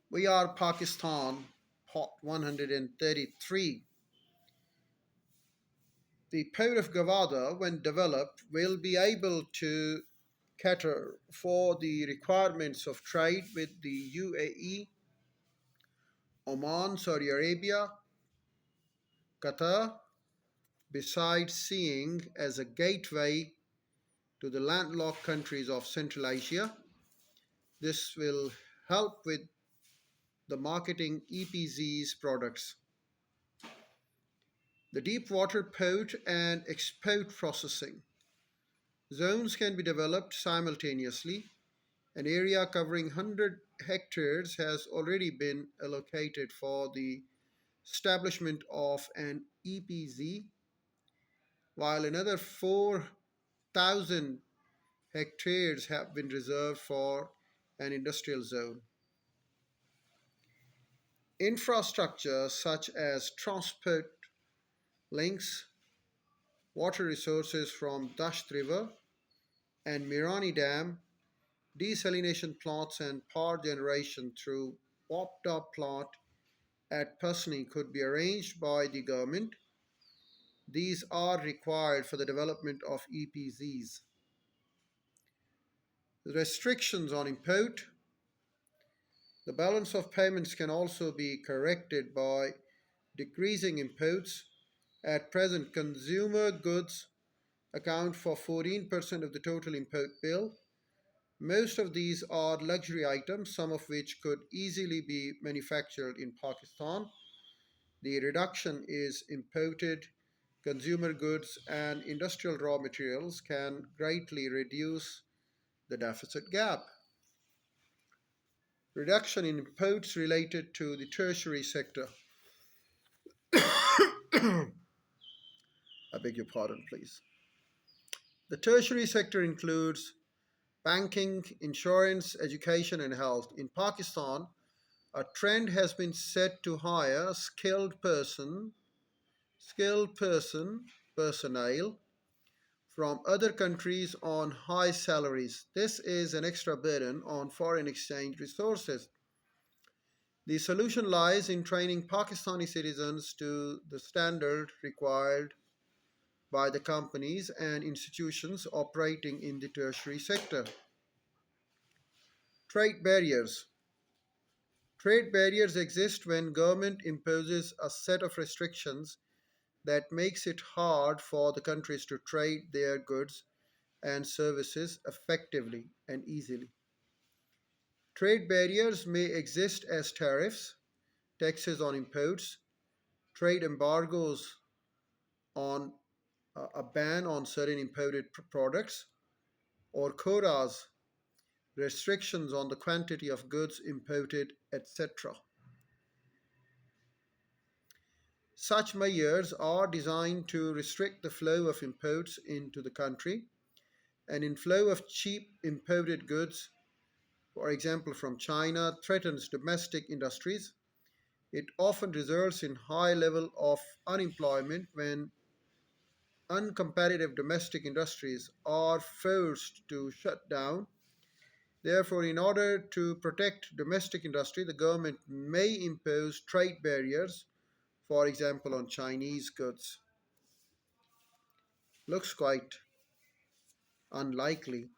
We are Pakistan, Pot 133. The port of Gawada, when developed, will be able to cater for the requirements of trade with the UAE, Oman, Saudi Arabia, Qatar, besides seeing as a gateway to the landlocked countries of Central Asia. This will help with the marketing EPZ's products. The deep water port and export processing zones can be developed simultaneously. An area covering 100 hectares has already been allocated for the establishment of an EPZ, while another 4,000 hectares have been reserved for an industrial zone. Infrastructure such as transport links, water resources from Dasht River and Mirani Dam, desalination plants, and power generation through Wapta plant at Pasni could be arranged by the government. These are required for the development of EPZs. Restrictions on import. The balance of payments can also be corrected by decreasing imports. At present, consumer goods account for 14% of the total import bill. Most of these are luxury items, some of which could easily be manufactured in Pakistan. The reduction is imported consumer goods and industrial raw materials can greatly reduce the deficit gap. Reduction in imports related to the tertiary sector. I beg your pardon, please. The tertiary sector includes banking, insurance, education, and health. In Pakistan, a trend has been set to hire personnel from other countries on high salaries. This is an extra burden on foreign exchange resources. The solution lies in training Pakistani citizens to the standard required by the companies and institutions operating in the tertiary sector. Trade barriers. Trade barriers exist when government imposes a set of restrictions that makes it hard for the countries to trade their goods and services effectively and easily. Trade barriers may exist as tariffs, taxes on imports, trade embargoes on a ban on certain imported products, or quotas, restrictions on the quantity of goods imported, etc. Such measures are designed to restrict the flow of imports into the country. An inflow of cheap imported goods, for example from China, threatens domestic industries. It often results in high level of unemployment when uncompetitive domestic industries are forced to shut down. Therefore, in order to protect domestic industry, the government may impose trade barriers, for example, on Chinese goods. Looks quite unlikely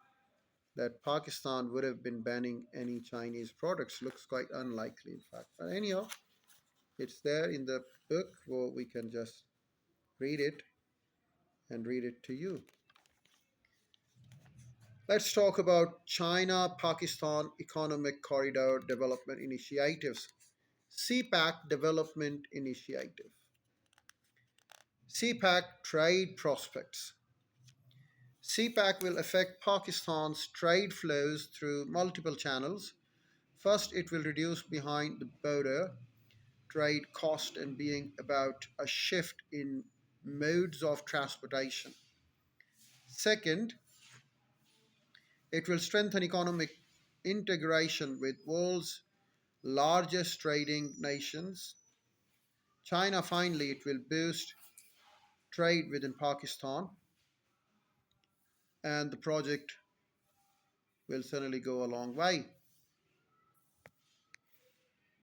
that Pakistan would have been banning any Chinese products. Looks quite unlikely, in fact. But anyhow, it's there in the book where we can just read it and read it to you. Let's talk about China Pakistan Economic Corridor Development Initiatives. CPAC Development Initiative. CPAC Trade Prospects. CPAC will affect Pakistan's trade flows through multiple channels. First, it will reduce behind the border trade cost and being about a shift in modes of transportation. Second, it will strengthen economic integration with world's largest trading nations. China, finally, it will boost trade within Pakistan, and the project will certainly go a long way.